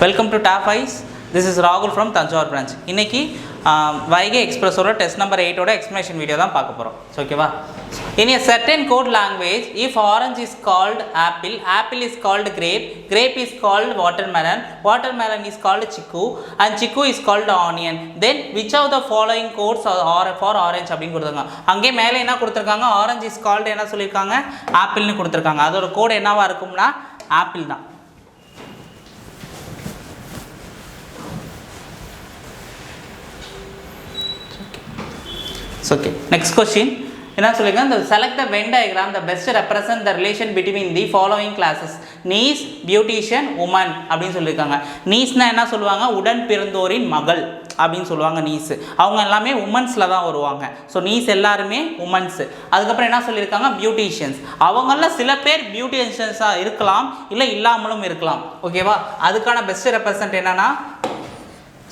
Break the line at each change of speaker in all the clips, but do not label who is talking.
Welcome to TAP Eyes. This is Rahul from Tanjore branch. இன்னைக்கு Vaigai எக்ஸ்பிரஸோட test number 8 ஓட explanation video தான் பார்க்க போறோம். ஓகேவா? In a certain code language, if orange is called apple, apple is called grape, grape is called watermelon, watermelon is called chiku, and chiku is called onion. Then which of the following codes are for orange அப்படினு கொடுத்திருக்காங்க. அங்கே மேலே என்ன கொடுத்திருக்காங்க? Orange is called என்ன சொல்லிருக்காங்க? apple னு கொடுத்திருக்காங்க. அதோட கோட் என்னவா இருக்கும்னா apple தான். Okay. Next question. என்ன சொல்லிருக்காங்க? Select the Venn diagram that best represent the relation between the following classes. Niece, beautician, woman அப்படின்னு சொல்லிருக்காங்க. Nieceனா என்ன சொல்லுவாங்க? உடன் பிறந்தோரின் மகள் அப்படின்னு சொல்லுவாங்க niece. அவங்க எல்லாமே women'sல தான் வருவாங்க. ஸோ niece எல்லாருமே women's. அதுக்கப்புறம் என்ன சொல்லியிருக்காங்க? Beauticians. அவங்கள சில பேர் beauticiansஆ இருக்கலாம், இல்லை இல்லாமலும் இருக்கலாம். ஓகேவா? அதுக்கான பெஸ்ட் ரெப்ரசன்ட் என்னன்னா,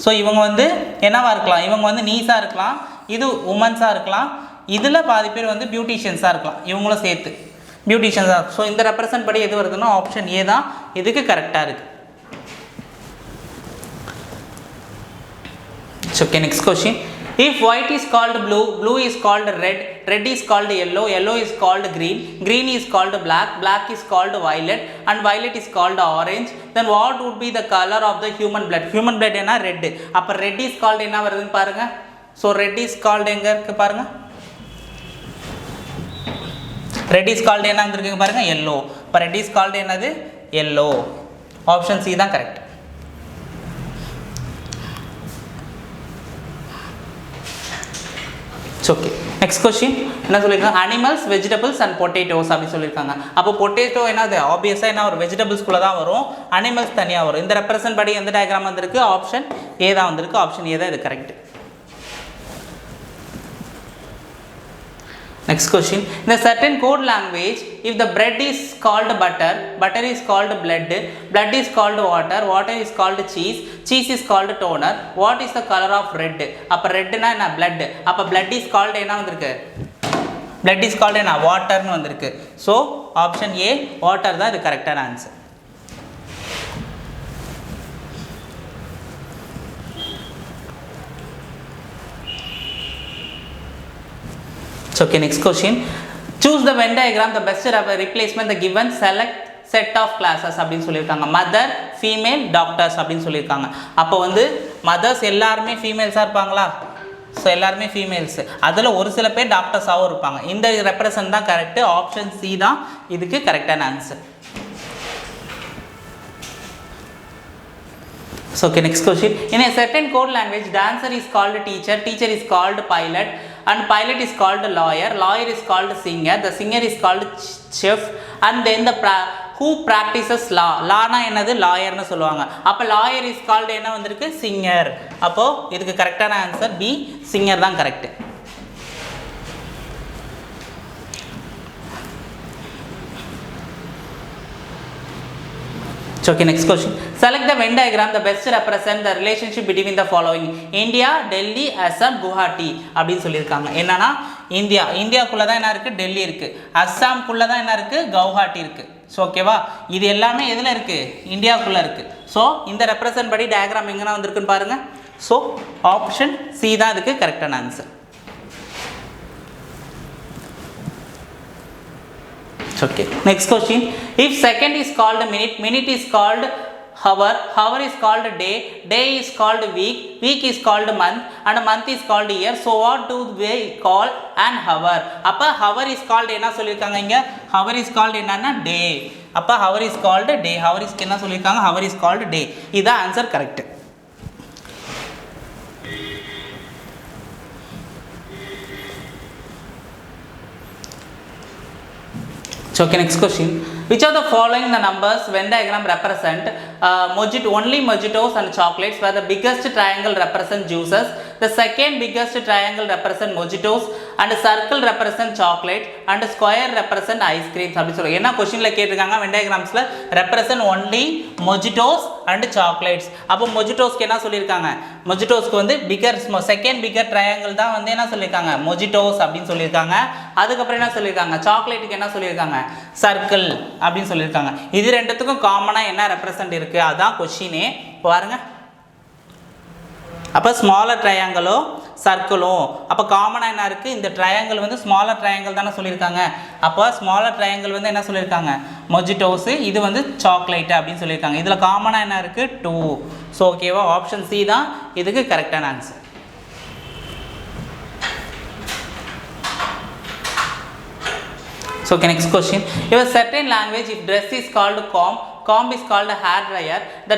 ஸோ இவங்க வந்து என்னவா இருக்கலாம்? இவங்க வந்து நீஸாக இருக்கலாம், இது உமன்ஸாக இருக்கலாம், இதில் பாதி பேர் வந்து பியூட்டிஷியன்ஸாக இருக்கலாம், இவங்களும் சேர்த்து பியூட்டிஷியன்ஸாக. ஸோ இந்த ரெப்ரசன்ட் படி எது வருதுன்னா ஆப்ஷன் ஏ தான் இதுக்கு கரெக்டாக இருக்குது. Okay, next question. If white is called blue, blue is called red, red is called yellow, yellow is called green, green is called black, black is called violet, and violet is called orange, then what would be the color of the human blood? Human blood என்ன? Red. அப்போ red is called என்ன வருதுன்னு பாருங்க. So red is called எங்க இருக்கு பாருங்க. red is called என்ன வந்திருக்கு பாருங்க? yellow. இப்போ red is called என்னது? yellow. ஆப்ஷன் சி தான் கரெக்ட். Okay, next question. என்ன சொல்லியிருக்காங்க? அனிமல்ஸ், வெஜிடபிள்ஸ் அண்ட் பொட்டேட்டோஸ் அப்படின்னு சொல்லியிருக்காங்க. அப்போ பொட்டேட்டோ என்னது? ஆப்வியஸாக என்ன ஒரு வெஜிடபிள்ஸ்குள்ளே தான் வரும், அனிமல்ஸ் தனியாக வரும். இந்த ரெப்ரசன்ட் படி எந்த டயக்ராம் வந்திருக்கு? ஆப்ஷன் ஏ தான் வந்திருக்கு. ஆப்ஷன் ஏ தான் இது correct. Next question. In a certain code language, if the bread is called butter, butter is called blood, blood is called water, water is called cheese, cheese is called toner, what is the color of red? அப்போ ரெட்னா என்ன? blood. அப்போ blood is called என்ன வந்திருக்கு? blood is called என்ன? வாட்டர்னு வந்திருக்கு. So option A water தான் இது கரெக்டான answer. Okay, next question. Choose the Venn diagram the best replacement the given select set of classes அப்படின்னு சொல்லியிருக்காங்க. மதர், ஃபீமேல், டாக்டர்ஸ் அப்படின்னு சொல்லியிருக்காங்க. அப்போ வந்து மதர்ஸ் எல்லாருமே ஃபீமேல்ஸாக இருப்பாங்களா? ஸோ எல்லாருமே ஃபீமேல்ஸ், அதில் ஒரு சில பேர் டாக்டர்ஸாகவும் இருப்பாங்க. இந்த ரெப்ரசன்ட் தான் கரெக்டு. ஆப்ஷன் சி தான் இதுக்கு கரெக்டான answer. So, okay, next question. In a certain code language, dancer is called teacher, teacher is called pilot, and pilot is called lawyer, lawyer is called singer, the singer is called chef, and then the who practices law, lawனா என்னது? லாயர்னு சொல்லுவாங்க. அப்போ lawyer is called என்ன வந்திருக்கு? singer. அப்போ இதுக்கு கரெக்டான answer B, singer தான் correct. Okay, next question. Select the Venn diagram that best represent the relationship between the following. India, Delhi, Assam, Guwahati அப்படின்னு சொல்லியிருக்காங்க. என்னன்னா இந்தியாக்குள்ளே தான் என்ன இருக்குது? டெல்லி இருக்குது. அஸ்ஸாம்குள்ளே தான் என்ன இருக்குது? கவுஹாட்டி இருக்குது. ஸோ ஓகேவா? இது எல்லாமே எதில் இருக்குது? இந்தியாவுக்குள்ளே இருக்குது. ஸோ இந்த ரெப்ரசன்ட் படி டயக்ராம் எங்கன்னா வந்திருக்குன்னு பாருங்கள். ஸோ ஆப்ஷன் சி தான் இதுக்கு கரெக்டான answer. Okay, next question. If second is called minute, minute is called hour, hour is called day, day is called week, week is called month, and month is called year. So what do we call an hour? அப்போ hour is called என்ன சொல்லியிருக்காங்க இங்கே? hour is called என்னன்னா day. அப்போ hour is called day. hour is என்ன சொல்லியிருக்காங்க? hour is called day. இதுதான் answer correct. Okay, next question. Which of the following the numbers Venn diagram represent only mojitos and chocolates, where the biggest triangle represent juices, the second biggest triangle represent mojitos, and circle represent chocolate, and square represent ice creams அப்படி சொல்லுங்க. என்ன கொஸ்டின்ல கேட்டிருக்காங்க? Venn diagramsல represent only mojitos and chocolates. அப்போ mojitos என்ன சொல்லியிருக்காங்க? mojitos வந்து bigger second bigger triangle தான் வந்து என்ன சொல்லியிருக்காங்க? mojitos அப்படின்னு சொல்லியிருக்காங்க. அதுக்கப்புறம் என்ன சொல்லியிருக்காங்க? சாக்லேட்டுக்கு என்ன சொல்லியிருக்காங்க? சர்க்கிள் அப்படின்னு சொல்லியிருக்காங்க. இது ரெண்டுத்துக்கும் காமனாக என்ன ரெப்ரசன்ட் இருக்குது? அதுதான் கொஷினே. இப்போ பாருங்க, அப்போ ஸ்மாலர் ட்ரையாங்கிளோ சர்க்கிளும் அப்போ காமனாக என்ன இருக்குது, இந்த ட்ரையாங்கிள் வந்து ஸ்மாலர் ட்ரையாங்கிள் தானே சொல்லியிருக்காங்க. அப்போ ஸ்மாலர் ட்ரையாங்கிள் வந்து என்ன சொல்லியிருக்காங்க, மொஜிட்டோஸு, இது வந்து சாக்லேட்டு அப்படின்னு சொல்லியிருக்காங்க. இதில் காமனாக என்ன இருக்குது, 2. ஸோ ஓகேவா, ஆப்ஷன் சி தான் இதுக்கு கரெக்டான answer. So okay, next question. If a certain language, if dress is called comb is called hair dryer, the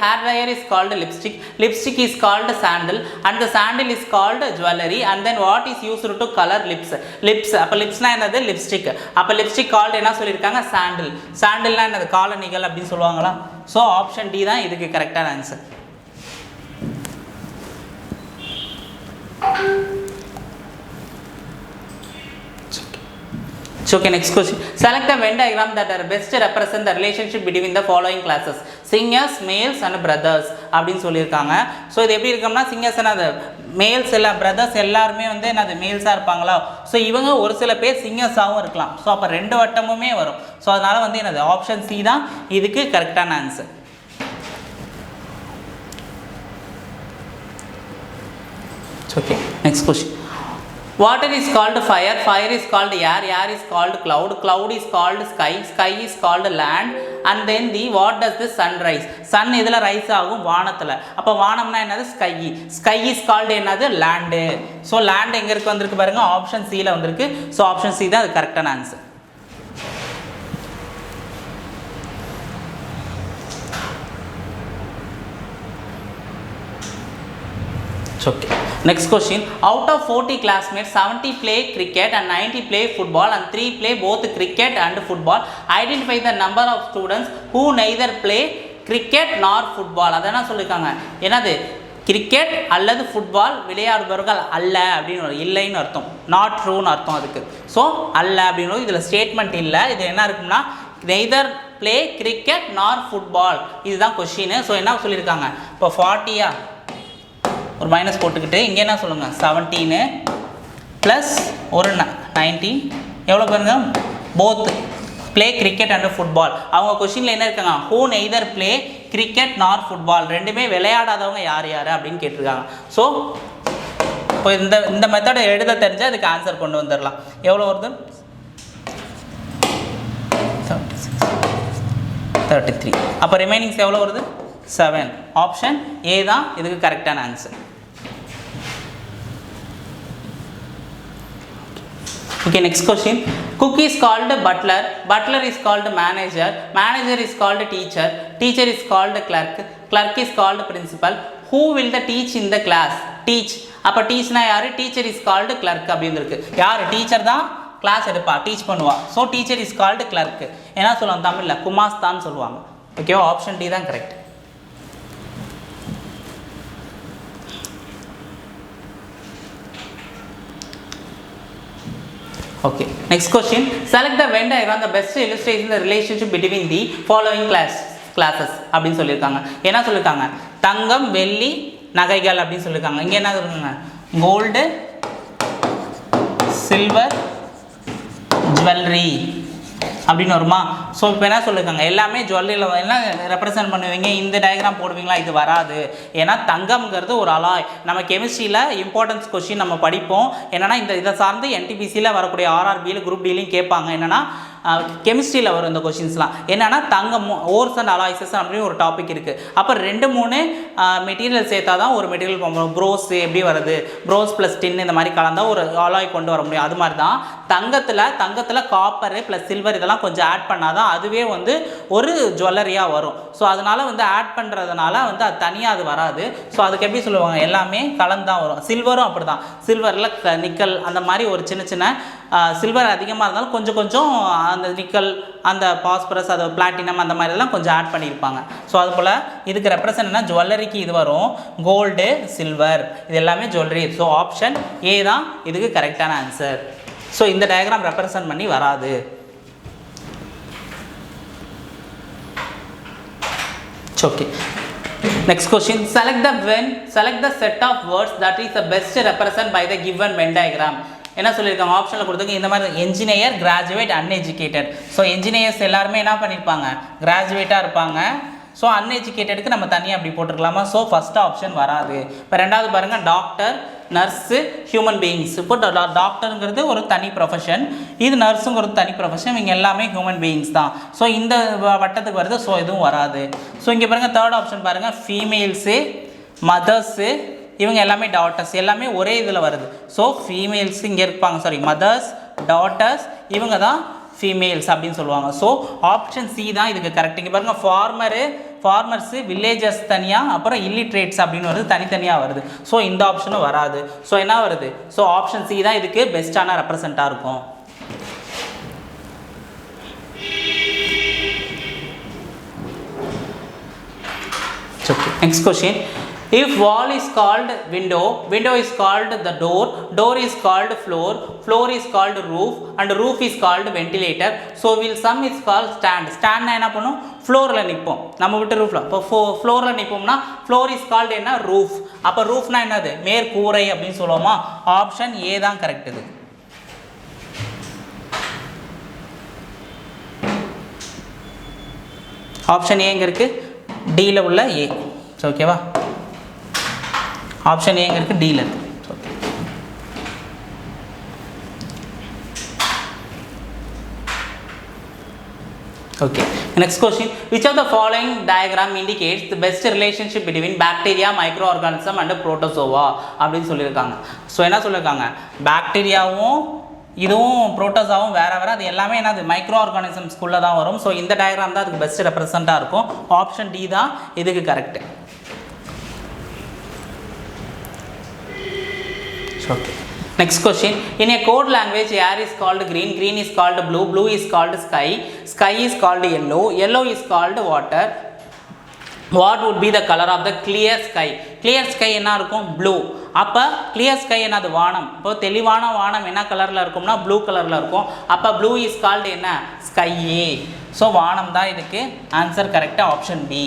hair dryer is called lipstick is called sandal, and the sandal is called jewelry, and then what is used to color lips அப்ப லிப்ஸ்னா என்னது, lipstick. அப்ப lipstick called என்ன சொல்லியிருக்காங்க, சாண்டில்னா என்னது, காலணிகள் அப்படின்னு சொல்லுவாங்களா. So option D தான் இதுக்கு கரெக்டான answer. So okay, next question. Select the Venn diagram that are best represent the relationship between the following classes: singers, males and brothers அப்படின்னு சொல்லியிருக்காங்க. ஸோ இது எப்படி இருக்கோம்னா, சிங்கர்ஸ் என்னது, மேல்ஸ் எல்லாம், பிரதர்ஸ் எல்லாருமே வந்து என்னது மேல்ஸாக இருப்பாங்களா. ஸோ இவங்க ஒரு சில பேர் சிங்கர்ஸாகவும் இருக்கலாம். ஸோ அப்போ 2 வட்டமுமே வரும். ஸோ அதனால் வந்து என்னது, ஆப்ஷன் சி தான் இதுக்கு கரெக்டான answer. Okay, next question. Water is called fire, fire is called air, air is called cloud, cloud is called sky, sky is called land, and then what does the sun rise? sun இதில் rice ஆகும் வானத்தில். அப்போ வானம்னா என்னது, sky, sky is called என்னது, land. So land எங்கே இருக்கு வந்திருக்கு பாருங்க, ஆப்ஷன் சியில் வந்திருக்கு. ஸோ ஆப்ஷன் சி தான் அது கரெக்டான answer. Okay. Next question. Out of 40 classmates, 70 play cricket and 90 play football and 3 play both cricket and football. Identify the number of students who neither play cricket nor football. அதான் சொல்லியிருக்காங்க, என்னது, cricket அல்லது football விளையாடுபவர்கள் அல்ல அப்படின்னு, இல்லைன்னு அர்த்தம், not ட்ரூன்னு அர்த்தம் அதுக்கு. ஸோ அல்ல அப்படின்னு இதில் ஸ்டேட்மெண்ட் இல்லை. இது என்ன இருக்குன்னா, நெய்தர் பிளே கிரிக்கெட் நார் ஃபுட்பால், இதுதான் கொஷின். ஸோ என்ன சொல்லியிருக்காங்க, இப்போ 40யா ஒரு மைனஸ் போட்டுக்கிட்டு இங்கே என்ன சொல்லுங்கள், 17 ப்ளஸ் ஒரு 19 எவ்வளோ பாருங்க, both play cricket and football. அவங்க கொஷினில் என்ன இருக்காங்க, ஹூ நெய்தர் ப்ளே கிரிக்கெட் நார் ஃபுட்பால், ரெண்டுமே விளையாடாதவங்க யார் யார் அப்படின்னு கேட்டிருக்காங்க. ஸோ இப்போ இந்த மெத்தடை எழுத தெரிஞ்சால் அதுக்கு ஆன்சர் கொண்டு வந்துடலாம். எவ்வளோ வருது, 33. அப்போ ரிமைனிங்ஸ் எவ்வளோ வருது, 7. ஆப்ஷன் ஏ தான் இதுக்கு கரெக்டான answer. Okay, next question. Cook is called butler, butler is called manager, manager is called teacher, teacher is called clerk, clerk is called principal. Who will the teach in the class? Teach. அப்போ டீச்னா யார், teacher is called clerk அப்படின்னு இருக்கு. யார், teacher தான் class எடுப்பா, teach பண்ணுவா. So teacher is called clerk. என்ன சொல்லுவாங்க தமிழில், குமாஸ்தான் சொல்லுவாங்க. ஓகேவா, ஆப்ஷன் டி தான் correct. Okay, next question. Select the Venn diagram the best illustrating the relationship between the following classes அப்படின்னு சொல்லியிருக்காங்க. என்ன சொல்லியிருக்காங்க, தங்கம், வெள்ளி, நகைகள் அப்படின்னு சொல்லியிருக்காங்க. இங்கே என்ன சொல்லுங்க, கோல்டு, சில்வர், ஜுவல்லரி அப்படின்னு வருமா. ஸோ இப்போ என்ன சொல்லியிருக்காங்க, எல்லாமே ஜுவல்லரியில் என்ன ரெப்ரசன்ட் பண்ணுவீங்க, இந்த டயக்ராம் போடுவீங்களா, இது வராது. ஏன்னா தங்கம்ங்கிறது ஒரு அலாய். நம்ம கெமிஸ்ட்ரியில் இம்பார்ட்டன்ஸ் கொஸ்டின் நம்ம படிப்போம். என்னென்னா இதை சார்ந்து என்டிபிசியில் வரக்கூடிய ஆர்ஆர்பியில் குரூப் டிலையும் கேட்பாங்க. என்னென்னா கெமிஸ்ட்ரியில் வரும் இந்த கொஷின்ஸ்லாம். என்னென்னா தங்கம், ஓர்ஸ் அண்ட் அலாய்சஸ் அப்படின்னு ஒரு டாபிக் இருக்குது. அப்போ 2-3 மெட்டீரியல் சேர்த்தா தான் ஒரு மெட்டீரியல் போகும். ப்ரோஸ் எப்படி வருது, ப்ரோஸ் ப்ளஸ் டின் இந்த மாதிரி கலந்தால் ஒரு அலாய் கொண்டு வர முடியும். அது மாதிரி தான் தங்கத்தில் காப்பரு ப்ளஸ் சில்வர் இதெல்லாம் கொஞ்சம் ஆட் பண்ணால் தான் அதுவே வந்து ஒரு ஜுவல்லரியாக வரும். ஸோ அதனால் வந்து ஆட் பண்ணுறதுனால வந்து அது தனியாக அது வராது. ஸோ அதுக்கு எப்படி சொல்லுவாங்க, எல்லாமே கலந்தான் வரும். சில்வரும் அப்படி தான், சில்வரில் நிக்கல் அந்த மாதிரி ஒரு சின்ன சில்வர் அதிகமாக இருந்தாலும் கொஞ்சம் கொஞ்சம் அந்த நிக்கல், அந்த பாஸ்பரஸ், அது பிளாட்டினம் அந்த மாதிரிலாம் கொஞ்சம் ஆட் பண்ணியிருப்பாங்க. ஸோ அது போல் இதுக்கு ரெப்ரசன்ட்னா ஜுவல்லரிக்கு இது வரும், கோல்டு, சில்வர், இது எல்லாமே ஜுவல்லரி. ஸோ ஆப்ஷன் ஏ தான் இதுக்கு கரெக்டான ஆன்சர். ஸோ இந்த டயக்ராம் ரெப்ரசன்ட் பண்ணி வராது. Okay. Next question. Select the set of words that is the best represented by the given Venn diagram. என்ன சொல்லியிருக்காங்க, ஆப்ஷனில் கொடுத்துருங்க. இந்த மாதிரி engineer, graduate, uneducated. So engineers எல்லாருமே என்ன பண்ணியிருப்பாங்க, கிராஜுவேட்டாக இருப்பாங்க. ஸோ அன்எஜுகேட்டடுக்கு நம்ம தனியாக அப்படி போட்டுருக்கலாமா? ஸோ ஃபஸ்ட் ஆப்ஷன் வராது. இப்போ ரெண்டாவது பாருங்கள், டாக்டர், நர்ஸு, ஹியூமன் பீயிங்ஸ். இப்போ டாக்டருங்கிறது ஒரு தனி ப்ரொஃபஷன், இது நர்ஸுங்கிறது தனி ப்ரொஃபஷன், இவங்க எல்லாமே ஹியூமன் பீயிங்ஸ் தான். ஸோ இந்த வட்டத்துக்கு வருது, ஸோ இதுவும் வராது. ஸோ இங்கே பாருங்கள், தேர்ட் ஆப்ஷன் பாருங்கள், ஃபீமேல்ஸு, மதர்ஸு, இவங்க எல்லாமே டாட்டர்ஸ், எல்லாமே ஒரே இதில் வருது. ஸோ ஃபீமேல்ஸ் இங்கே இருப்பாங்க, சாரி மதர்ஸ், டாட்டர்ஸ், இவங்க தான் ஃபீமேல்ஸ் அப்படின்னு சொல்லுவாங்க. ஸோ ஆப்ஷன் சி தான் இதுக்கு கரெக்ட். இங்கே பாருங்கள், ஃபார்மர்ஸு, வில்லேஜஸ் தனியாக, அப்புறம் இல்லிட்ரேட்ஸ் அப்படின்னு வருது, தனித்தனியாக வருது. ஸோ இந்த ஆப்ஷனும் வராது. ஸோ என்ன வருது? ஸோ ஆப்ஷன் சி தான் இதுக்கு பெஸ்ட்டான ரெப்ரசண்ட்டாக இருக்கும். Next question. If wall is called window, window is called the door, door is called floor, floor is called roof, and roof is called ventilator. So will some is called stand. Stand என்ன பண்ணும்? ஃப்ளோரில் நிற்போம், நம்ம விட்டு ரூஃபில். இப்போ ஃப்ளோரில் நிற்போம்னா floor is called என்ன? Roof. அப்போ ரூஃப்னா என்னது? மேற்கூரை அப்படின்னு சொல்லுவோமா? ஆப்ஷன் ஏ தான் கரெக்ட். இது ஆப்ஷன் ஏ எங்கே இருக்குது? டியில் உள்ள ஏ. ஓகேவா? ஆப்ஷன் ஏங்க இருக்குது, டீல் இருக்குது. Okay, next question. Which of the following diagram indicates the best relationship between bacteria, micro organism and protozoa அப்படின்னு சொல்லியிருக்காங்க. ஸோ என்ன சொல்லியிருக்காங்க? பாக்டீரியாவும் இதுவும் புரோட்டோசாவும் வேறு வேறு, அது எல்லாமே என்னது? மைக்ரோ ஆர்கானிசம்ஸ்குள்ளே தான் வரும். ஸோ இந்த டயக்ராம் தான் அதுக்கு பெஸ்ட் ரெப்ரசண்ட்டாக இருக்கும். ஆப்ஷன் டி தான் இதுக்கு correct. Okay. Next question. In a code language, air is called green, green is called blue, blue is called sky, sky is called yellow, yellow is called water. What would be the color of the clear sky? Clear sky என்ன இருக்கும்? Blue. அப்போ clear sky என்னது? வானம். இப்போ தெளிவான வானம் என்ன கலரில் இருக்கும்னா ப்ளூ கலரில் இருக்கும். அப்போ blue is called என்ன? Sky. ஸோ வானம் தான் இதுக்கு ஆன்சர் கரெக்டாக. Option B.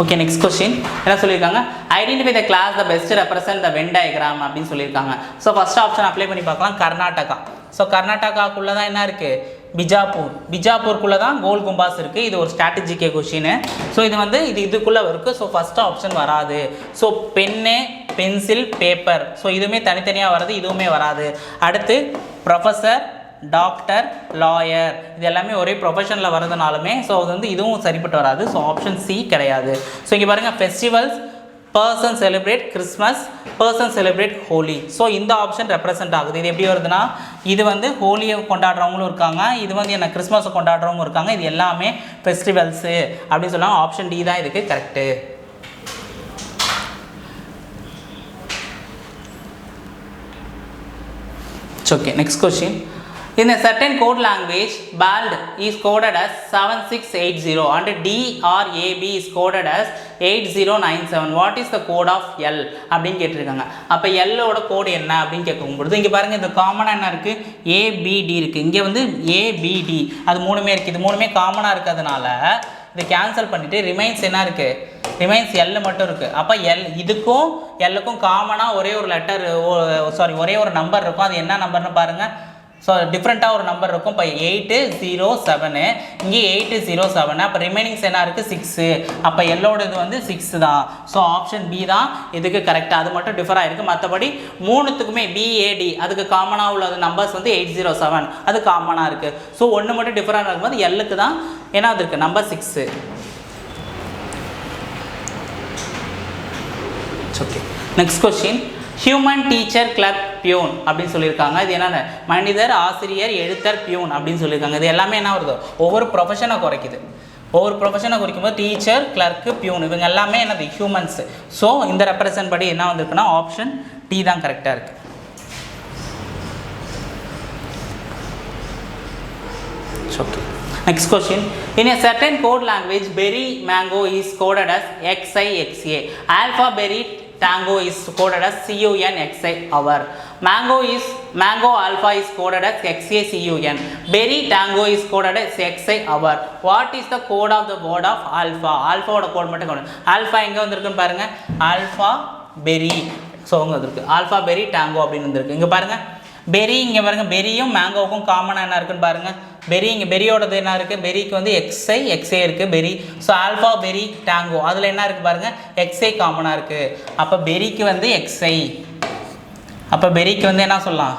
Okay, next question என்ன சொல்லியிருக்காங்க? Identify the class the best represent the Venn diagram அப்படின்னு சொல்லியிருக்காங்க. ஸோ ஃபஸ்ட் ஆப்ஷன் அப்ளை பண்ணி பார்க்கலாம், கர்நாடகா. ஸோ கர்நாடகாக்குள்ளே தான் என்ன இருக்குது? பிஜாப்பூர். பிஜாப்பூருக்குள்ளே தான் கோல் கும்பாஸ் இருக்குது. இது ஒரு ஸ்ட்ராட்டஜிக்கே கொஸ்டின். ஸோ இது இதுக்குள்ளே இருக்குது. ஸோ ஃபஸ்ட் ஆப்ஷன் வராது. So pen, pencil, paper, so இதுவுமே தனித்தனியாக வராது, இதுவுமே வராது. அடுத்து ப்ரொஃபஸர், டாக்டர், லாயர், இது எல்லாமே ஒரே ப்ரொஃபஷனில் வரதுனாலுமே ஸோ அது இதுவும் சரிப்பட்டு வராது. ஸோ ஆப்ஷன் சி கிடையாது. ஸோ இங்கே பாருங்கள், festivals, person celebrate Christmas, person celebrate Holi. So இந்த ஆப்ஷன் ரெப்ரசென்ட் ஆகுது. இது எப்படி வருதுன்னா, இது ஹோலியை கொண்டாடுறவங்களும் இருக்காங்க, இது என்ன கிறிஸ்மஸை கொண்டாடுறவங்க இருக்காங்க, இது எல்லாமே ஃபெஸ்டிவல்ஸு அப்படின்னு சொல்லுவாங்க. ஆப்ஷன் டி தான் இதுக்கு correct. Okay, next question. In a certain code language, BALD is coded as 7680 and DRAB is coded as 8097. What is the code of L அப்படின்னு கேட்டிருக்காங்க. அப்போ Lோட கோடு என்ன அப்படின்னு கேட்கும்பொழுது இங்கே பாருங்கள், இந்த காமனாக என்ன இருக்குது? ABD இருக்குது. இங்கே ABD, அது மூணுமே இருக்குது. இது மூணுமே காமனாக இருக்கிறதுனால இதை கேன்சல் பண்ணிவிட்டு ரிமைன்ஸ் என்ன இருக்குது? ரிமைன்ஸ் L மட்டும் இருக்குது. அப்போ இதுக்கும் Lக்கும் காமனாக ஒரே ஒரு லெட்டர், ஒரே ஒரு நம்பர் இருக்கும். அது என்ன நம்பர்னு பாருங்கள். ஸோ டிஃப்ரெண்ட்டாக ஒரு நம்பர் இருக்கும். இப்போ 807, இங்கே 807. அப்போ ரிமைனிங்ஸ் என்ன இருக்குது? 6. அப்போ எல்லோட இது 6 தான். ஸோ ஆப்ஷன் பி தான் இதுக்கு கரெக்டாக. அது மட்டும் டிஃபர் ஆகிருக்கு. மற்றபடி மூணுத்துக்குமே BAD அதுக்கு காமனாக உள்ள நம்பர்ஸ் 807 அது காமனாக இருக்குது. ஸோ ஒன்று மட்டும் டிஃபராக இருக்கும்போது எல்லுக்கு தான் என்ன இருக்குது? Number 6. Okay, next question. Human, teacher, clerk, peon அப்படின்னு சொல்லியிருக்காங்க. இது என்னென்ன? மனிதர், ஆசிரியர், எழுத்தர், பியூன் அப்படின்னு சொல்லியிருக்காங்க. இது எல்லாமே என்ன வருது? ஒவ்வொரு ப்ரொஃபஷனை குறைக்குது. ஒவ்வொரு ப்ரொஃபஷனை குறிக்கும்போது டீச்சர், கிளர்க்கு, பியூன் இவங்க எல்லாமே என்னது? ஹியூமன்ஸ். ஸோ இந்த ரெப்ரசன்ட் படி என்ன வந்திருக்குன்னா ஆப்ஷன் டி தான் கரெக்டாக இருக்குது. Okay, next question. In a certain code language, berry mango is coded as XIXA. Alpha berry tango is coded as CUNXI hour. Mango alpha is coded as XACUN. Berry tango is coded as XI hour. What is the code of the word of alpha? Alpha ஓட code மட்டும் கொடு. Alpha எங்கே வந்திருக்குன்னு பாருங்கள். Alpha பெரி so அவங்க வந்துருக்கு alpha பெரி tango அப்படின்னு வந்துருக்கு. இங்கே பாருங்கள் பெரி, இங்கே பாருங்கள் பெரியும் மேங்கோவுக்கும் காமனாக என்ன இருக்குன்னு பாருங்கள். பெரி இங்கே பெரியோடது என்ன இருக்குது, பெரிக்கு வந்து எக்ஸே இருக்குது பெரி. ஸோ ஆல்ஃபா பெரி டேங்கோ அதில் என்ன இருக்குது பாருங்கள், எக்ஸை காமனாக இருக்குது. அப்போ பெரிக்கு வந்து எக்ஸை, அப்போ பெரிக்கு வந்து என்ன சொல்லலாம்,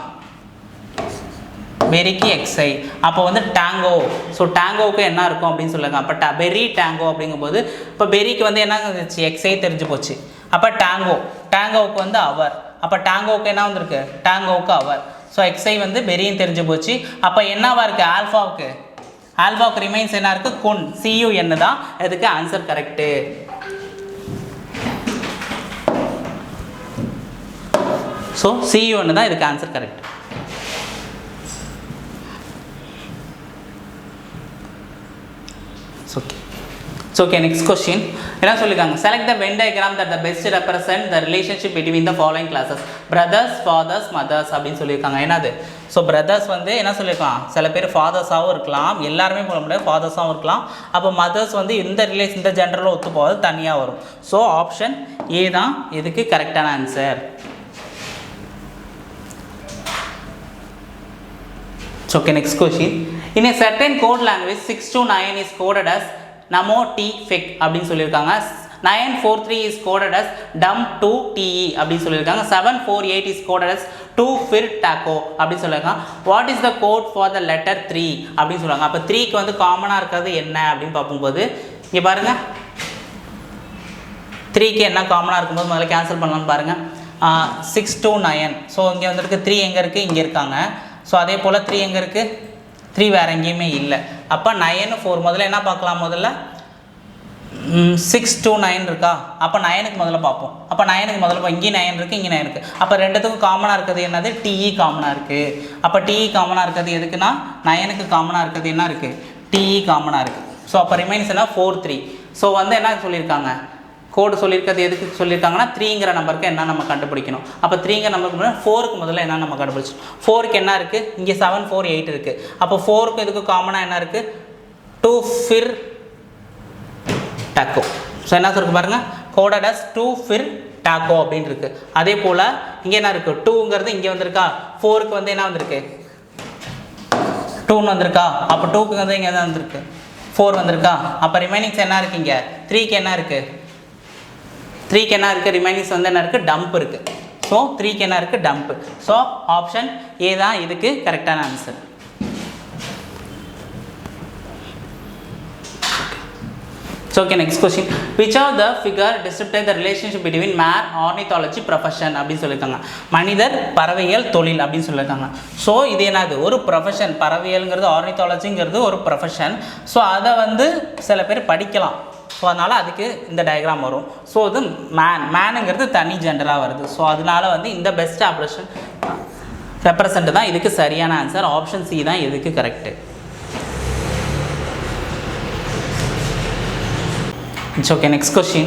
பெரிக்கு எக்ஸை. அப்போ வந்து டேங்கோ, ஸோ டேங்கோவுக்கு என்ன இருக்கும் அப்படின்னு சொல்லுங்க. அப்போ பெரி டேங்கோ அப்படிங்கும்போது இப்போ பெரிக்கு வந்து என்ன இருந்துச்சு, எக்ஸை தெரிஞ்சு போச்சு. அப்போ டேங்கோவுக்கு வந்து அவர், அப்போ டேங்கோவுக்கு என்ன வந்திருக்கு, டேங்கோவுக்கு அவர். ஸோ எக்ஸை வந்து பெரியும் தெரிஞ்சு போச்சு. அப்போ என்னவா இருக்குது, ஆல்ஃபாவுக்கு ரிமைன்ஸ் என்ன இருக்குது, குன், CUN தான் இதுக்கு ஆன்சர் கரெக்டு. ஸோ CUN தான் இதுக்கு answer correct. Okay, next question. என்ன சொல்லிருக்காங்க, select the Venn diagram that the best represent the relationship between the following classes, brothers, fathers, mothers அப்படின்னு சொல்லியிருக்காங்க. என்னது, ஸோ பிரதர்ஸ் வந்து என்ன சொல்லியிருக்கலாம், சில பேர் ஃபாதர்ஸாகவும் இருக்கலாம், எல்லாருமே போட முடியாது, ஃபாதர்ஸாகவும் இருக்கலாம். அப்போ மதர்ஸ் வந்து இந்த ஜென்டரில் ஒத்து போகாது, தனியாக வரும். ஸோ ஆப்ஷன் ஏ தான் இதுக்கு கரெக்டான answer. Okay, next question. In a certain code language 6 to 9 is coded as Namo T Fek அப்படின்னு சொல்லியிருக்காங்க. 943 is coded as Dum 2 TE அப்படின்னு சொல்லியிருக்காங்க. 748 is coded as 2 Fir Taco அப்படின்னு சொல்லியிருக்காங்க. What is the code for the letter 3 அப்படின்னு சொல்லுவாங்க. அப்போ 3க்கு வந்து காமனாக இருக்கிறது என்ன அப்படின்னு பார்க்கும்போது இங்கே பாருங்கள், 3க்கு என்ன காமனாக இருக்கும்போது முதல்ல கேன்சல் பண்ணலாம்னு பாருங்கள். 6 to 9, ஸோ இங்கே வந்துருக்கு 3 எங்கே இருக்குது, இங்கே இருக்காங்க. ஸோ அதே போல் 3 எங்கே இருக்குது, 3 வேறு எங்கேயுமே இல்லை. அப்போ 9 4 முதல்ல என்ன பார்க்கலாம், முதல்ல 6 to 9 இருக்கா, அப்போ 9க்கு முதல்ல பார்ப்போம். அப்போ 9க்கு முதல்ல இங்கேயும் 9 இருக்குது, இங்கே 9 இருக்குது. அப்போ ரெண்டுத்துக்கும் காமனாக இருக்கிறது என்னது, TE காமனாக இருக்குது. அப்போ TE காமனாக இருக்கிறது எதுக்குன்னா 9க்கு காமனாக இருக்கிறது என்ன இருக்குது, TE காமனாக இருக்குது. ஸோ அப்போ ரிமைன்ஸ் என்ன 4 3. ஸோ வந்து என்ன சொல்லியிருக்காங்க, கோடு சொல்லியிருக்கிறது எதுக்கு சொல்லியிருக்காங்கன்னா 3ங்கிற நம்பருக்கு என்ன நம்ம கண்டுபிடிக்கணும். அப்போ 3ங்கிற நம்பருக்கு முன்னாடி 4க்கு முதல்ல என்ன நம்ம கண்டுபிடிச்சோம். 4க்கு என்ன இருக்குது, இங்கே 7 4 8 இருக்குது. அப்போ 4க்கு இதுக்கு காமனாக என்ன இருக்குது, 2 Fir Taco. ஸோ என்ன சொல்லிருக்கு பாருங்கள், கோடட் அஸ் 2 Fir Taco அப்படின்னு இருக்குது. அதே போல் இங்கே என்ன இருக்குது, 2ங்கிறது இங்கே வந்திருக்கா, 4க்கு வந்து என்ன வந்திருக்கு, 2ன்னு வந்திருக்கா. அப்போ 2க்கு வந்து இங்கே தான் வந்திருக்கு, 4 வந்திருக்கா. அப்போ ரிமைனிங்ஸ் என்ன இருக்குது, இங்கே 3க்கு என்ன இருக்குது, 3க்கு என்ன இருக்குது, ரிமைனிங்ஸ் வந்து என்ன இருக்குது, டம்ப் இருக்குது. ஸோ 3க்கு என்ன இருக்குது, டம்ப். ஸோ ஆப்ஷன் ஏ தான் இதுக்கு கரெக்டான answer. So okay, next question. Which of the figure describes the relationship between man ornithology profession அப்படின்னு சொல்லியிருக்காங்க. மனிதர் பறவையியல் தொழில் அப்படின்னு சொல்லியிருக்காங்க. ஸோ இது என்னது, ஒரு ப்ரொஃபஷன், பறவையியல்ங்கிறது ஆர்னித்தாலஜிங்கிறது ஒரு ப்ரொஃபஷன். ஸோ அதை வந்து சில பேர் படிக்கலாம். ஸோ அதனால் அதுக்கு இந்த டயக்ராம் வரும். ஸோ இது மேனுங்கிறது தனி ஜெண்டராக வருது. ஸோ அதனால வந்து இந்த பெஸ்ட் ஆப்ரேஷன் ரெப்ரசன்ட் தான் இதுக்கு சரியான ஆன்சர். ஆப்ஷன் சி தான் இதுக்கு correct. It's okay, next question.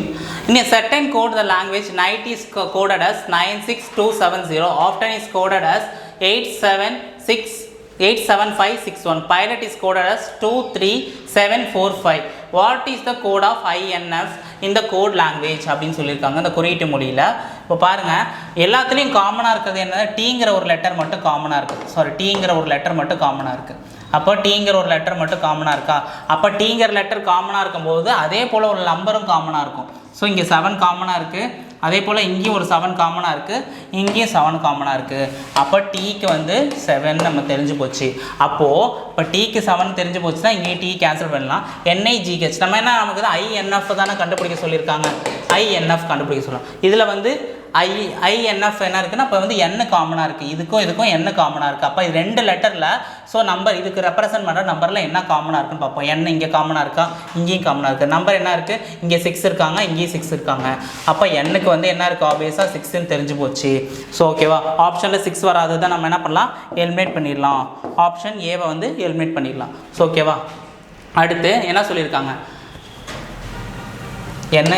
In a certain code, the language night is coded as 96270, often is coded as 87561, pilot is coded as 23745. What is the code of INF in the code language அப்படின்னு சொல்லியிருக்காங்க இந்த குறியீட்டு மொழியில். இப்போ பாருங்கள், எல்லாத்துலேயும் காமனாக இருக்கிறது என்ன, டீங்கிற ஒரு லெட்டர் மட்டும் காமனாக இருக்குது. டீங்கிற ஒரு லெட்டர் மட்டும் காமனாக இருக்குது. அப்போ டீங்கிற ஒரு லெட்டர் மட்டும் காமனாக இருக்கா. அப்போ டீங்கிற லெட்டர் காமனாக இருக்கும்போது அதே போல் ஒரு நம்பரும் காமனாக இருக்கும். ஸோ இங்கே 7 காமனாக இருக்குது, அதே போல் இங்கேயும் ஒரு 7 காமனாக இருக்குது, இங்கேயும் 7 காமனாக இருக்குது. அப்போ டீக்கு வந்து 7 நம்ம தெரிஞ்சு போச்சு. அப்போது இப்போ டீக்கு 7 தெரிஞ்சு போச்சுன்னா இங்கேயும் டீ கேன்சல் பண்ணலாம். NIGH நம்ம என்ன, நமக்கு தான் INF தானே கண்டுபிடிக்க சொல்லியிருக்காங்க. INF கண்டுபிடிக்க சொல்லலாம். இதில் வந்து INF என்ன இருக்குன்னா, இப்போ வந்து N காமனாக இருக்குது, இதுக்கும் N காமனாக இருக்குது. அப்போ இது 2 லெட்டரில் ஸோ நம்பர் இதுக்கு ரெப்ரசன்ட் பண்ணுற நம்பரில் என்ன காமனாக இருக்குன்னு பார்ப்போம். N இங்கே காமனாக இருக்கா, இங்கேயும் காமனாக இருக்குது. நம்பர் என்ன இருக்குது, இங்கே 6 இருக்காங்க, இங்கேயும் 6 இருக்காங்க. அப்போ Nக்கு வந்து என்ன இருக்குது, ஆப்வியஸாக 6ன்னு தெரிஞ்சு போச்சு. ஸோ ஓகேவா, ஆப்ஷனில் 6 வராது தான் நம்ம என்ன பண்ணலாம், எலிமினேட் பண்ணிடலாம். ஆப்ஷன் ஏவை வந்து எலிமினேட் பண்ணிடலாம். ஸோ ஓகேவா, அடுத்து என்ன சொல்லியிருக்காங்க, என்ன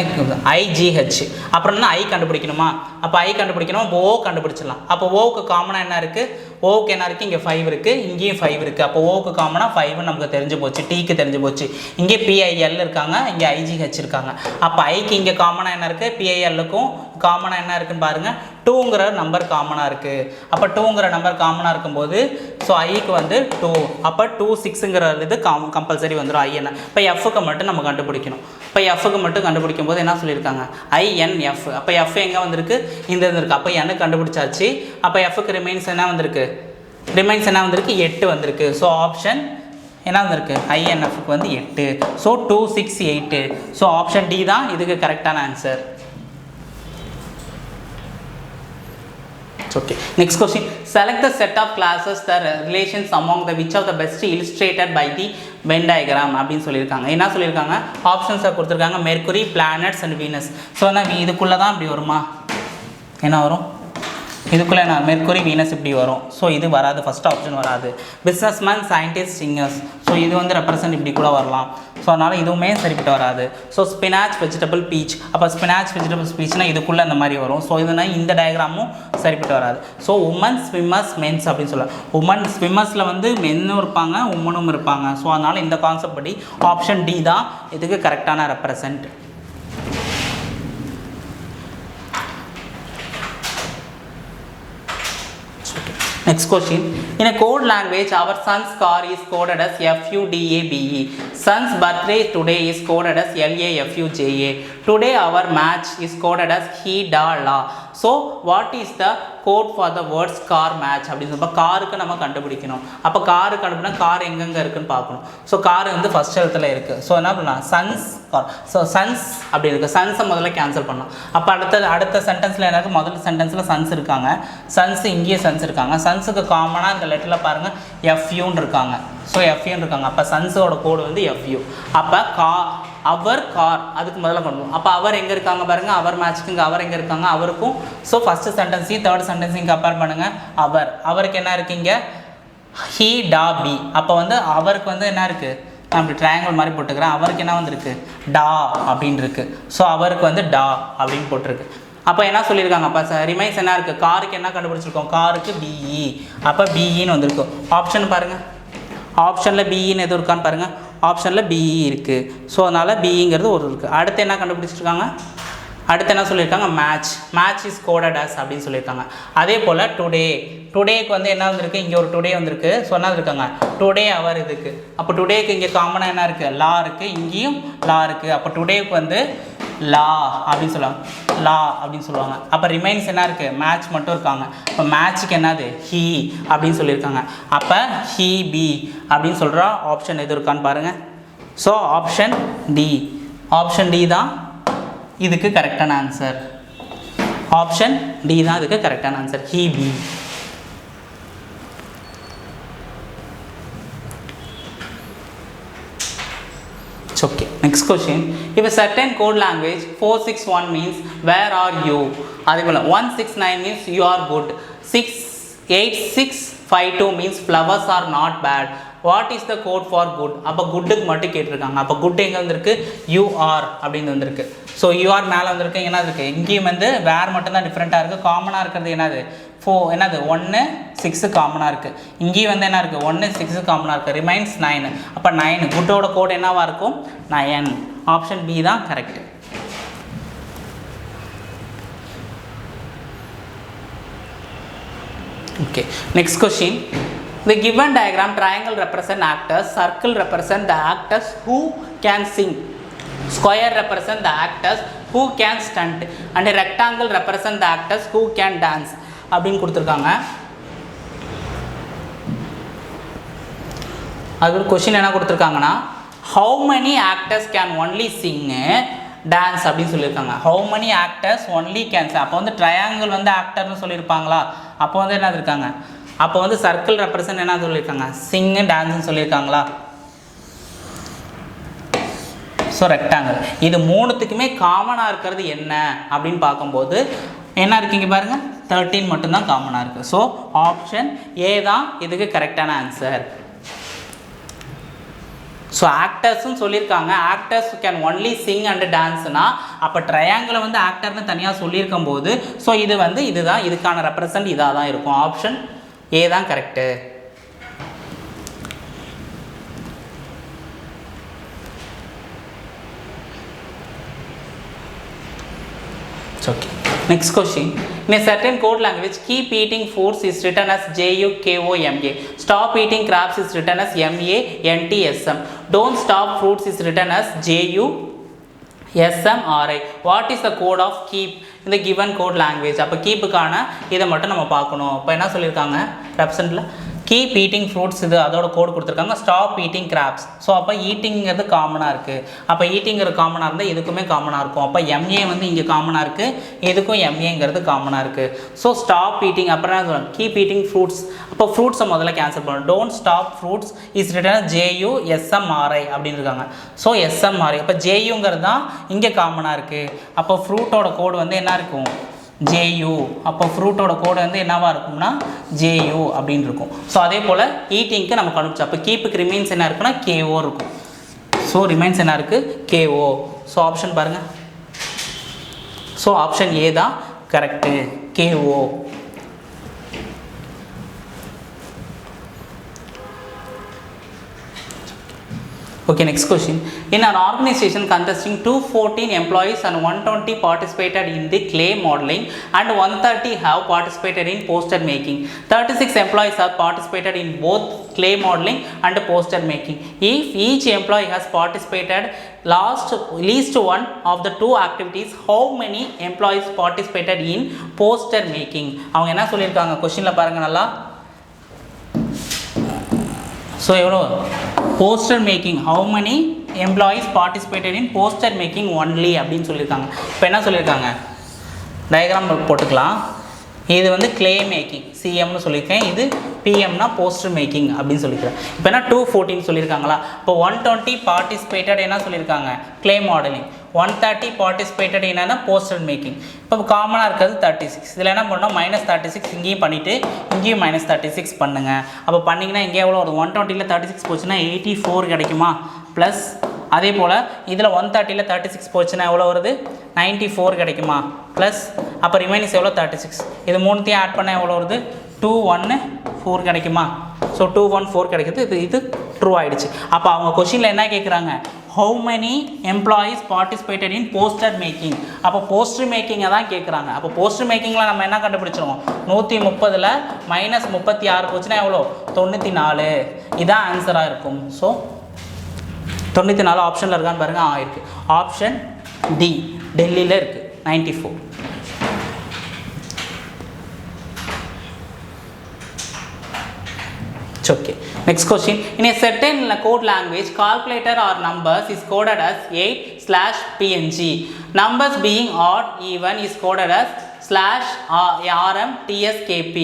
IGH. அப்புறம் என்ன ஐ கண்டுபிடிக்கணுமா? அப்போ ஐ கண்டுபிடிக்கணும், அப்போ ஓ கண்டுபிடிச்சிடலாம். அப்போ ஓவுக்கு காமனாக என்ன இருக்குது? ஓவுக்கு என்ன இருக்குது? இங்கே 5 இருக்குது, இங்கேயும் 5 இருக்குது. அப்போ ஓவுக்கு காமனாக 5 நமக்கு தெரிஞ்சு போச்சு, டீக்கு தெரிஞ்சு போச்சு. இங்கே PIL இருக்காங்க, இங்கே IGH இருக்காங்க. அப்போ ஐக்கு இங்கே காமனாக என்ன இருக்குது? PILக்கும் காமனாக என்ன இருக்குன்னு பாருங்கள், 2ங்கிற நம்பர் காமனாக இருக்குது. அப்போ 2ங்கிற நம்பர் காமனாக இருக்கும்போது ஸோ ஐக்கு வந்து 2, அப்போ 2 6ங்கிற இது கம்பல்சரி வந்துடும் ஐஎன். இப்போ எஃப்க்கு மட்டும் நம்ம கண்டுபிடிக்கணும். இப்போ எஃப்க்கு மட்டும் கண்டுபிடிக்கும் போது என்ன சொல்லியிருக்காங்க? INF. அப்போ எஃப் எங்கே வந்திருக்கு? இந்த இருந்திருக்கு. அப்போ என்ன கண்டுபிடிச்சாச்சு. அப்போ எஃப்க்கு ரிமைன்ஸ் என்ன வந்திருக்கு? ரிமைன்ஸ் என்ன வந்திருக்கு? 8 வந்திருக்கு. ஸோ ஆப்ஷன் என்ன வந்திருக்கு? INFக்கு வந்து 8. ஸோ 2 6 8. ஸோ ஆப்ஷன் டி தான் இதுக்கு கரெக்டான answer. Okay. Next question. Select the set of classes, the relations among the which of the best illustrated by the Venn diagram அப்படின்னு சொல்லியிருக்காங்க. என்ன சொல்லியிருக்காங்க? ஆப்ஷன்ஸை கொடுத்துருக்காங்க, mercury, planets and Venus. So நான் இதுக்குள்ளே தான் இப்படி வருமா? என்ன வரும்? இதுக்குள்ளே என்ன? மெர்க்குரி, வீனஸ் இப்படி வரும். ஸோ இது வராது, ஃபஸ்ட் ஆப்ஷன் வராது. Businessman, scientist, singers. ஸோ இது வந்து ரெப்ரசன்ட் இப்படி கூட வரலாம். ஸோ அதனால் இதுவுமே சரிப்பட்டு வராது. So spinach, vegetable, beach. அப்போ ஸ்பினாச், வெஜிடபிள்ஸ், பீச்னா இதுக்குள்ளே அந்த மாதிரி வரும். ஸோ இதுனா இந்த டயக்ராமும் சரிப்பட்டு வராது. ஸோ உமன், ஸ்விம்மர்ஸ், மென்ஸ் அப்படின்னு சொல்லலாம். உமன் ஸ்விம்மர்ஸில் வந்து மென்னும் இருப்பாங்க, உமனும் இருப்பாங்க. ஸோ அதனால் இந்த கான்செப்ட் படி ஆப்ஷன் டி தான் இதுக்கு கரெக்டான represent. Next question. In a code language, our son's car is coded as FUDABE. Son's birthday today is coded as LAFUJA. Today our match is coded as HEDALA. So, what is the code for the words car match? அப்படின்னு சொல்லும்போது காருக்கு நம்ம கண்டுபிடிக்கணும். அப்போ car கண்டுபிடினா car எங்கெங்கே இருக்குன்னு பார்க்கணும். So car வந்து ஃபஸ்ட் எழுத்தில் இருக்குது. ஸோ என்ன பண்ணலாம்? Sons car. ஸோ சன்ஸ் அப்படி இருக்குது. சன்ஸை முதல்ல கேன்சல் பண்ணலாம். அப்போ அடுத்த சென்டென்ஸில் எனக்கு முதல் சென்டென்ஸில் சன்ஸ் இருக்காங்க, சன்ஸ் இங்கேயே சன்ஸ் இருக்காங்க. சன்ஸுக்கு காமனாக இந்த லெட்டரில் பாருங்கள் FUன்னு இருக்காங்க. ஸோ FUன்னு இருக்காங்க. அப்போ சன்ஸோட கோடு வந்து FU. அப்போ அவர் கார் அதுக்கு முதல்ல கொண்டு. அப்போ அவர் எங்கே இருக்காங்க பாருங்கள், அவர் மேட்ச்க்கு இங்கே அவர் எங்கே இருக்காங்க, அவருக்கும். ஸோ ஃபஸ்ட்டு சென்டென்ஸையும் தேர்ட் சென்டென்ஸையும் கம்பேர் பண்ணுங்கள். அவருக்கு என்ன இருக்கீங்க? ஹீ டா பி. அப்போ வந்து அவருக்கு வந்து என்ன இருக்குது? நான் அப்படி ட்ரையாங்கிள் மாதிரி போட்டுக்கிறேன். அவருக்கு என்ன வந்துருக்கு? டா அப்படின்னு இருக்குது. ஸோ அவருக்கு வந்து டா அப்படின்னு போட்டிருக்கு. அப்போ என்ன சொல்லியிருக்காங்க? அப்போ ரிமைன்ஸ் என்ன இருக்குது? காருக்கு என்ன கண்டுபிடிச்சிருக்கோம்? காருக்கு BE. அப்போ BEன்னு வந்திருக்கும். ஆப்ஷன் பாருங்கள், ஆப்ஷனில் BEன்னு எதுவும் இருக்கான்னு பாருங்கள். ஆப்ஷனில் BE இருக்குது. ஸோ அதனால் BEங்கிறது ஒரு இருக்குது. அடுத்து என்ன கண்டுபிடிச்சிருக்காங்க? அடுத்து என்ன சொல்லியிருக்காங்க? மேட்ச் இஸ் கோடட் அஸ் அப்படின்னு சொல்லியிருக்காங்க. அதே போல் டுடேக்கு வந்து என்ன வந்திருக்கு? இங்கே ஒரு டுடே வந்திருக்கு. ஸோ என்ன இருக்காங்க? டுடே அவர் இதுக்கு. அப்போ டுடேக்கு இங்கே காமனாக என்ன இருக்குது? லா இருக்குது, இங்கேயும் லா இருக்குது. அப்போ டுடேக்கு வந்து லா அப்படின்னு சொல்லுவாங்க, லா அப்படின்னு சொல்லுவாங்க. அப்போ ரிமைன்ஸ் என்ன இருக்குது? மேட்ச் மட்டும் இருக்காங்க. இப்போ மேட்ச்சுக்கு என்னது? ஹீ அப்படின்னு சொல்லியிருக்காங்க. அப்போ ஹீ பி அப்படின்னு சொல்கிற ஆப்ஷன் எது இருக்கான்னு பாருங்கள். ஸோ ஆப்ஷன் டி தான் இதுக்கு கரெக்டான ஆன்சர். ஆப்ஷன் டி தான் இதுக்கு கரெக்டான answer, he B. Okay. Next question. If a certain code language 461 means where are you? அதே போல 169 means you are good. 8652 means flowers are not bad. What is the code for good? அப்போ குட்டுக்கு மட்டும் கேட்டிருக்காங்க. அப்போ good எங்கே வந்திருக்கு? you are அப்படின்னு வந்திருக்கு. ஸோ you are மேலே வந்திருக்கு. என்ன இருக்குது? இங்கேயும் வந்து வேர் மட்டும்தான் டிஃப்ரெண்ட்டாக இருக்குது. காமனாக இருக்கிறது என்னது? 1 6 காமனாக இருக்குது. இங்கேயும் வந்து என்ன இருக்குது? 1 6 காமனாக இருக்குது. ரிமைன்ஸ் 9. அப்போ 9 குட்டோட கோட் என்னவாக இருக்கும்? 9. ஆப்ஷன் பி தான் correct. Okay. Next question. The given diagram, triangle represent actors, circle represent the actors who can sing, square represent the actors who can stunt, and a rectangle represent the actors who can dance அப்படின்னு கொடுத்துருக்காங்க. அது ஒரு question என்ன கொடுத்துருக்காங்கன்னா, how many actors can only sing dance அப்படின்னு சொல்லியிருக்காங்க. how many actors only can sing. அப்போ வந்து ட்ரையாங்கிள் வந்து ஆக்டர்னு சொல்லியிருப்பாங்களா? அப்போ வந்து என்ன இருக்காங்க? அப்போ வந்து சர்க்கிள் ரெப்ரசன்ட் என்ன சொல்லியிருக்காங்க? சிங்கு டான்ஸ்னு சொல்லியிருக்காங்களா? So rectangle. இது மூணுத்துக்குமே காமனாக இருக்கிறது என்ன அப்படின்னு பார்க்கும்போது என்ன இருக்குங்க பாருங்கள், 13 மட்டும்தான் காமனாக இருக்குது. ஸோ ஆப்ஷன் ஏ தான் இதுக்கு கரெக்டான ஆன்சர். ஸோ ஆக்டர்ஸ்ன்னு சொல்லியிருக்காங்க, actors can only sing and டான்ஸ்னா அப்போ ட்ரையாங்கிளை வந்து ஆக்டர்னு தனியாக சொல்லியிருக்கும் போது ஸோ இது வந்து இதுதான் இதுக்கான ரெப்ரசன்ட் இதாக தான் இருக்கும். ஆப்ஷன் ஏ தான் correct. Okay. Next question. In a certain code language, keep eating foods is written as JUKOMA. Stop eating crabs is written as MANTSM. Don't stop fruits is written as JUSMRI. What is the code of keep in the given code language? அப்போ கீப்புக்கான இதை மட்டும் நம்ம பார்க்கணும். இப்போ என்ன சொல்லியிருக்காங்க ரெப்ரசன்ட்டில் keep eating fruits, இது அதோட கோடு கொடுத்துருக்காங்க. Stop eating graphs. ஸோ அப்போ ஈட்டிங்கிறது காமனாக இருக்குது. அப்போ ஈட்டிங்கிறது காமனாக இருந்தால் இதுக்குமே காமனாக இருக்கும். அப்போ எம்ஏ வந்து இங்கே காமனாக இருக்குது, இதுக்கும் எம்ஏங்கிறது காமனாக இருக்குது. ஸோ ஸ்டாப் ஈட்டிங் அப்புறம் என்ன சொல்லுவாங்க கீப் ஈட்டிங் ஃப்ரூட்ஸ். அப்போ ஃப்ரூட்ஸை முதல்ல கேன்சல் பண்ணணும். Don't stop fruits is written JUSMRI அப்படின்னு இருக்காங்க. So SMRI. அப்போ JUங்கிறது தான் இங்கே காமனாக இருக்குது. அப்போ ஃப்ரூட்டோட கோடு வந்து என்ன இருக்கும் JU. அப்போ ஃப்ரூட்டோட கோடு வந்து என்னவா இருக்கும்னா JU அப்படின்னு இருக்கும். ஸோ அதே போல் ஈட்டிங்க்கு நம்ம கண்டுபிடிச்சோம். அப்போ கீப்புக்கு ரிமைன்ஸ் என்ன இருக்குன்னா KO இருக்கும். ஸோ ரிமைன்ஸ் என்ன இருக்குது KO. ஸோ ஆப்ஷன் பாருங்கள். ஸோ ஆப்ஷன் ஏ தான் correct, KO. Okay, next question. In an organization consisting 214 employees and 120 participated in the clay modeling and 130 have participated in poster making. 36 employees have participated in both clay modeling and poster making. If each employee has participated least one of the two activities, how many employees participated in poster making? அவங்க என்ன சொல்லியிருக்காங்க கொஸ்டினில் பாருங்கள் நல்லா. So எவ்வளோ poster making, how many employees participated in poster making only அப்படின்னு சொல்லியிருக்காங்க. இப்போ என்ன சொல்லியிருக்காங்க டயக்ராம் போட்டுக்கலாம். இது வந்து கிளே மேக்கிங் சிஎம்னு சொல்லியிருக்கேன், இது பிஎம்னா போஸ்டர் மேக்கிங் அப்படின்னு சொல்லியிருக்கேன். இப்போ என்ன 214 சொல்லியிருக்காங்களா. இப்போ 120 பார்ட்டிசிபேட்டட் என்ன சொல்லியிருக்காங்க கிளே மாடலிங், 130 பார்ட்டிசிபேட்டட் என்னென்னா போஸ்டர் மேக்கிங். இப்போ காமனாக இருக்கிறது 36. இதில் என்ன பண்ணோம் -36 இங்கேயும் பண்ணிவிட்டு இங்கேயும் -36 பண்ணுங்கள். அப்போ பண்ணிங்கன்னா இங்கே எவ்வளோ வருது 120ல் 36 போச்சுன்னா 84 கிடைக்குமா. ப்ளஸ் அதே போல் இதில் 130ல் 36 போச்சுன்னா எவ்வளோ வருது 94 கிடைக்குமா. ப்ளஸ் அப்போ ரிமைனிங்ஸ் எவ்வளோ 36. இது மூணுத்தையும் ஆட் பண்ணால் எவ்வளோ வருது 214 கிடைக்குமா. ஸோ 214 கிடைக்குது. இது ட்ரூ ஆகிடுச்சு. அப்போ அவங்க கொஷினில் என்ன கேட்குறாங்க how many employees participated in poster making. அப்போ போஸ்டர் மேக்கிங்கை தான் கேட்குறாங்க. அப்போ போஸ்டர் மேக்கிங்கில் நம்ம என்ன கண்டுபிடிச்சிருவோம் 130ல் -36 போச்சுன்னா எவ்வளோ 94. இதான் ஆன்சராக இருக்கும். ஸோ 94 ஆப்ஷனில் இருக்கான்னு பாருங்கள். இருக்குது ஆப்ஷன் டி டெல்லியில் இருக்குது 94. Okay. Next question. In a certain code language, calculator or numbers is coded as 8/PNG. Numbers being odd, even is coded as /RMTSKP.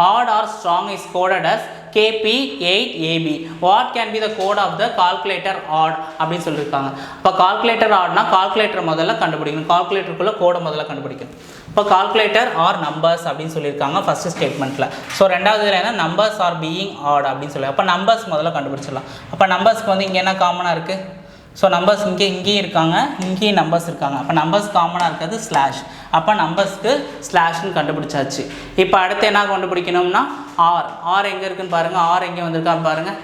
Odd or strong is coded as KP8AB. What can be the code of the calculator odd அப்படின்னு சொல்லியிருக்காங்க. இப்போ calculator ஆட்னா calculator முதல்ல கண்டுபிடிக்கணும், கால்குலேட்டருக்குள்ளே கோடை முதல்ல கண்டுபிடிக்கணும். இப்போ calculator R numbers அப்படின்னு சொல்லியிருக்காங்க ஃபஸ்ட்டு ஸ்டேட்மெண்ட்டில். ஸோ ரெண்டாவது இதில் என்ன நம்பர்ஸ் ஆர் பீயிங் ஆட் அப்படின்னு சொல்லி அப்போ நம்பர்ஸ் முதல்ல கண்டுபிடிச்சிடலாம். அப்போ நம்பர்ஸ்க்கு வந்து இங்கே என்ன காமனாக இருக்குது. ஸோ நம்பர்ஸ் இங்கேயும் இருக்காங்க, இங்கேயும் நம்பர்ஸ் இருக்காங்க. அப்போ நம்பர்ஸ் காமனாக இருக்கிறது ஸ்லாஷ். அப்போ நம்பர்ஸ்க்கு ஸ்லாஷ்னு கண்டுபிடிச்சாச்சு. இப்போ அடுத்து என்ன கண்டுபிடிக்கணும்னா ஆர் எங்கே இருக்குன்னு பாருங்கள். ஆர் எங்கே வந்திருக்கான்னு பாருங்கள்.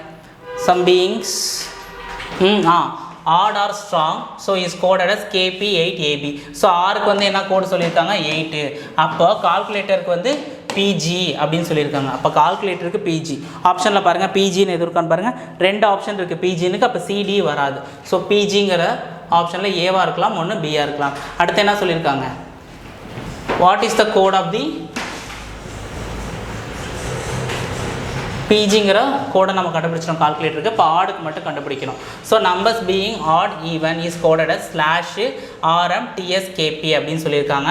Sum beings odd or strong, so is coded as KP8AB. So ஆருக்கு வந்து என்ன கோடு சொல்லியிருக்காங்க 8. அப்போ கால்குலேட்டருக்கு வந்து PG அப்படின்னு சொல்லியிருக்காங்க. அப்போ கால்குலேட்டருக்கு PG ஆப்ஷனில் பாருங்கள் PGன்னு எதிர்க்கான்னு பாருங்கள். 2 ஆப்ஷன் இருக்குது PGனுக்கு. அப்போ CD வராது. ஸோ PGங்கிற ஆப்ஷனில் ஏவாக இருக்கலாம், ஒன்று பியாக இருக்கலாம். அடுத்து என்ன சொல்லியிருக்காங்க what is the code of the PGங்கிற கோடை நம்ம கண்டுபிடிச்சிடும் கால்குலேட்டருக்கு. இப்போ ஆடுக்கு மட்டும் கண்டுபிடிக்கணும். So numbers being odd even is coded as /RMTSKP அப்படின்னு சொல்லியிருக்காங்க.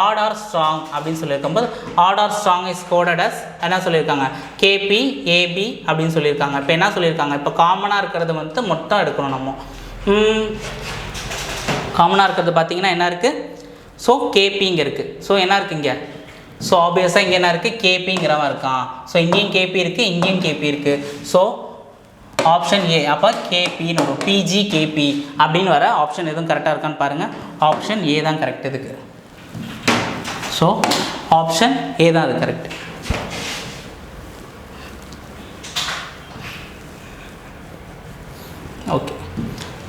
ஆட் ஆர் ஸ்ட்ராங் அப்படின்னு சொல்லியிருக்கும்போது odd or strong is coded as என்ன சொல்லியிருக்காங்க KPAB அப்படின்னு சொல்லியிருக்காங்க. இப்போ என்ன சொல்லியிருக்காங்க இப்போ காமனாக இருக்கிறது வந்து மொத்தம் எடுக்கணும். நம்ம காமனாக இருக்கிறது பார்த்திங்கன்னா என்ன இருக்குது. ஸோ KPங்க இருக்குது. ஸோ என்ன இருக்குது இங்கே. ஸோ ஆப்வியஸாக இங்கே என்ன இருக்குது கேபிங்கிறவன் இருக்கான். ஸோ இங்கேயும் கேபி இருக்குது, இங்கேயும் கேபி இருக்குது. So option A. அப்போ கேபின்னு வரும், பிஜி கேபி அப்படின்னு வர ஆப்ஷன் எதுவும் கரெக்டாக இருக்கான்னு பாருங்கள். ஆப்ஷன் ஏ தான் கரெக்ட் இதுக்கு. ஸோ ஆப்ஷன் ஏ தான் அது correct. Okay,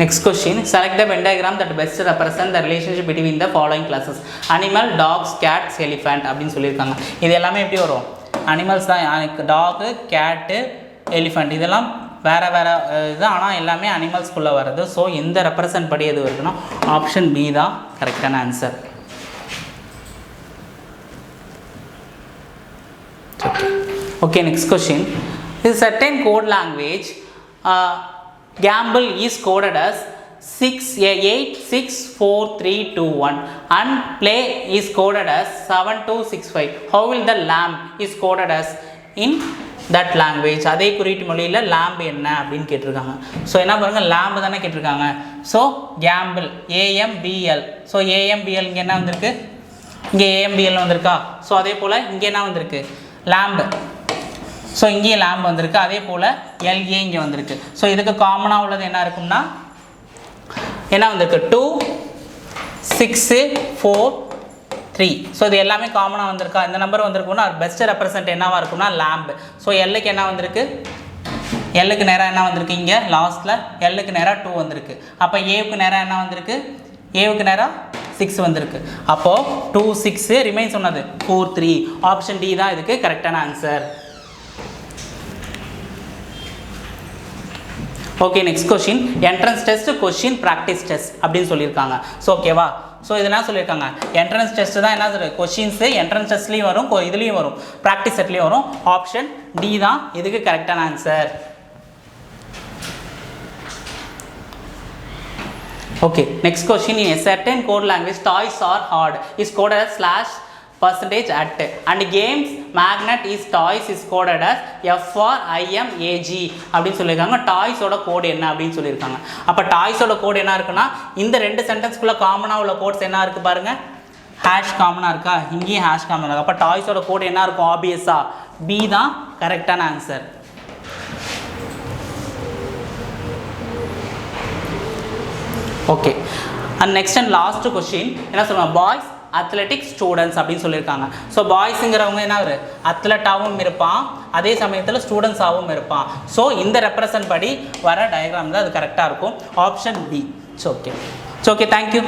next question, select the Venn diagram that best represent the relationship between the following classes: animal, dogs, cats, elephant அப்படின்னு சொல்லியிருக்காங்க. இது எல்லாமே எப்படி வரும்? அனிமல்ஸ் தான், டாகு, கேட்டு, எலிஃபண்ட் இதெல்லாம் வேறு வேறு இது, ஆனால் எல்லாமே அனிமல்ஸ்குள்ளே வருது. ஸோ இந்த ரெப்ரசன்ட் படி எது இருக்குன்னா ஆப்ஷன் பி தான் கரெக்டான answer. Okay, next question. This certain code language, gamble is coded as 8643321 and play is coded as 7265. How will the lamb is coded as in that language? அதே குறியீட்டு மொழியில் lamb என்ன அப்படின்னு கேட்டிருக்காங்க. ஸோ என்ன பாருங்கள், lamb தானே கேட்டிருக்காங்க. So gamble AMBL. So AMBL இங்கே என்ன வந்திருக்கு? இங்கே AMBL வந்திருக்கா? ஸோ அதே போல் இங்கே என்ன வந்திருக்கு? lamb. ஸோ இங்கேயும் லேம்ப் வந்திருக்கு, அதே போல் எல்ஏ இங்கே வந்திருக்கு. ஸோ இதுக்கு காமனாக உள்ளது என்ன இருக்கும்னா என்ன வந்திருக்கு? 2 6 4 3. ஸோ இது எல்லாமே காமனாக வந்திருக்கா? இந்த நம்பர் வந்திருக்குன்னா பெஸ்ட் ரெப்ரசன்ட் என்னவாக இருக்கும்னா லேம்ப். ஸோ எல்லுக்கு என்ன வந்திருக்கு? எல்லுக்கு நேராக என்ன வந்திருக்கு? இங்கே லாஸ்ட்டில் எல்லுக்கு நேராக 2 வந்திருக்கு. அப்போ ஏவுக்கு நேராக என்ன வந்திருக்கு? ஏவுக்கு நேராக 6 வந்திருக்கு. அப்போது 2 6 ரிமைன் சொன்னது 4 3. ஆப்ஷன் டி தான் இதுக்கு கரெக்டான answer. Okay, next question, entrance test, question practice test அப்படின்னு சொல்லியிருக்காங்க. ஸோ ஓகேவா? ஸோ இதெல்லாம் சொல்லியிருக்காங்க. என்ட்ரன்ஸ் டெஸ்ட் தான் என்ன கொஷின்ஸு என்ட்ரன்ஸ் டெஸ்ட்லேயும் வரும், இதுலேயும் வரும், ப்ராக்டிஸ் செட்லேயும் வரும். ஆப்ஷன் டி தான் இதுக்கு கரெக்டான answer. Okay, next question, in a certain code language toys are hard is coded as /% at and games magnet is toys is coded as FRIMAG அப்படின்னு சொல்லியிருக்காங்க. டாய்ஸோட கோடு என்ன அப்படின்னு சொல்லியிருக்காங்க. அப்போ டாய்ஸோட கோடு என்ன இருக்குன்னா இந்த ரெண்டு சென்டென்ஸ்குள்ளே காமனாக உள்ள கோட்ஸ் என்ன இருக்குது பாருங்கள். ஹேஷ் காமனாக இருக்கா? இங்கேயும் ஹேஷ் காமனாக இருக்கா? அப்போ டாய்ஸோட கோடு என்ன இருக்கும்? ஆப்வியஸாக பி தான் கரெக்டான answer. Okay, and next and last question என்ன சொல்லுவாங்க? பாய்ஸ் அத்லெட்டிக் ஸ்டூடெண்ட்ஸ் அப்படின்னு சொல்லியிருக்காங்க. ஸோ பாய்ஸுங்கிறவங்க என்ன ஒரு அத்லெட்டாகவும் இருப்பான், அதே சமயத்தில் ஸ்டூடெண்ட்ஸாகவும் இருப்பான். ஸோ இந்த ரெப்ரசன்ட் படி வர டயக்ராம் தான் அது கரெக்டாக இருக்கும். Option B. It's okay, thank you.